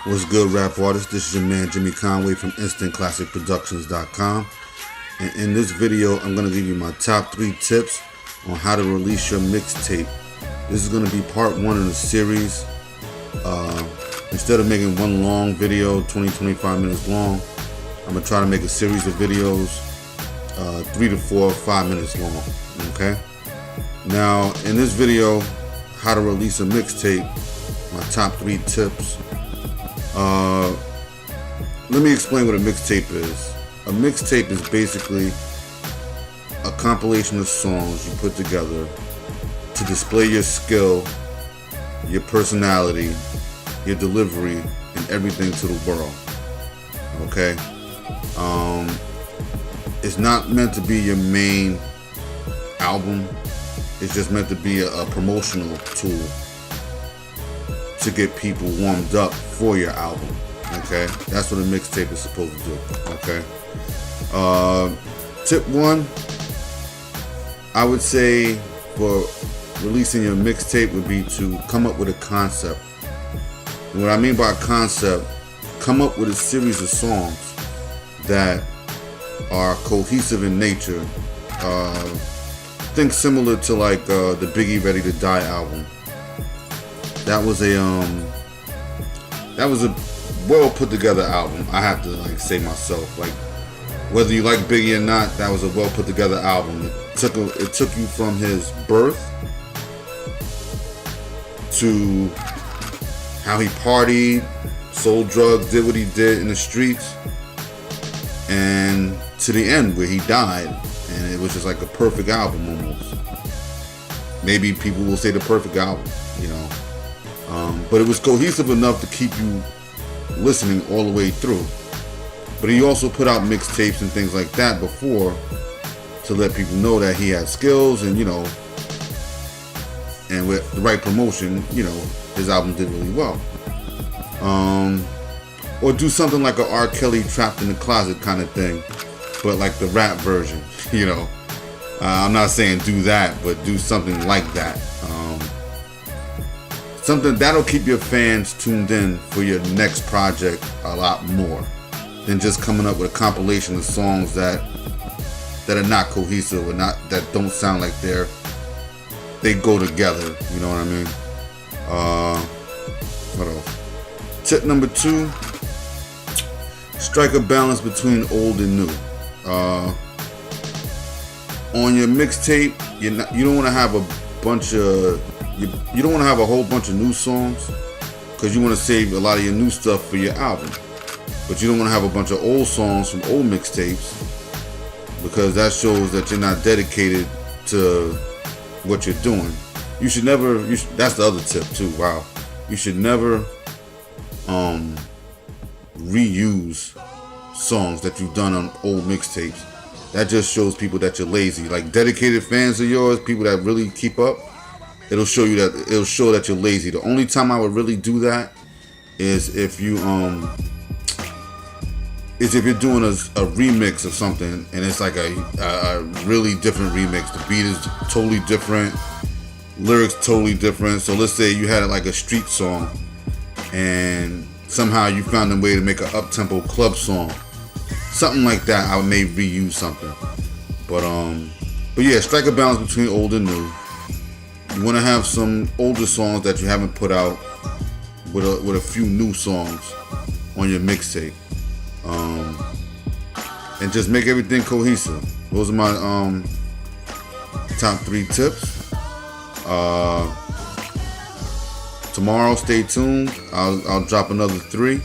What's good, rap artist? This is your man Jimmy Conway from InstantClassicProductions.com, and in this video I'm going to give you my top 3 tips on how to release your mixtape. This is going to be part 1 in the series. Instead of making one long video, 20-25 minutes long, I'm going to try to make a series of videos 3 to 4 or 5 minutes long. Okay? Now, in this video, how to release a mixtape, my top 3 tips. Let me explain what a mixtape is. A mixtape is basically a compilation of songs you put together to display your skill, your personality, your delivery, and everything to the world. Okay? It's not meant to be your main album. It's just meant to be a promotional tool to get people warmed up for your album. Okay, that's what a mixtape is supposed to do. Okay. Tip 1, I would say for releasing your mixtape would be to come up with a concept. And what I mean by a concept, come up with a series of songs that are cohesive in nature. Think similar to like the Biggie Ready to Die album. That was a well put together album. I have to say myself, whether you like Biggie or not, that was a well put together album. It took you from his birth to how he partied, sold drugs, did what he did in the streets, and to the end where he died. And it was just like a perfect album almost. Maybe people will say the perfect album, you know. But it was cohesive enough to keep you listening all the way through. But he also put out mixtapes and things like that before to let people know that he had skills, and and with the right promotion, his album did really well. Or do something like a R. Kelly Trapped in the Closet kind of thing, but like the rap version, I'm not saying do that, but do something like that. Something that'll keep your fans tuned in for your next project a lot more than just coming up with a compilation of songs that are not cohesive or that don't sound like they go together. You know what I mean? What else? Tip number 2: strike a balance between old and new. On your mixtape, you don't want to have a bunch of you don't want to have a whole bunch of new songs, because you want to save a lot of your new stuff for your album. But you don't want to have a bunch of old songs from old mixtapes, because that shows that you're not dedicated to what you're doing. You should never. That's the other tip too. Wow, you should never reuse songs that you've done on old mixtapes. That just shows people that you're lazy. Like dedicated fans of yours, people that really keep up, it'll show that you're lazy. The only time I would really do that is if you're doing a remix of something, and it's like a really different remix. The beat is totally different, lyrics totally different. So let's say you had like a street song, and somehow you found a way to make an up-tempo club song. Something like that, I may reuse something. But yeah, strike a balance between old and new. You want to have some older songs that you haven't put out with a few new songs on your mixtape, and just make everything cohesive. Those are my top 3 tips. Tomorrow, stay tuned. I'll drop another 3.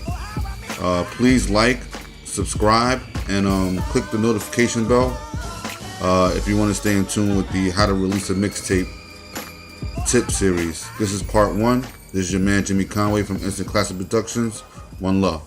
Please like, subscribe, and click the notification bell if you want to stay in tune with the how to release a mixtape tip series. This is part 1. This is your man Jimmy Conway from Instant Classic Productions. One love.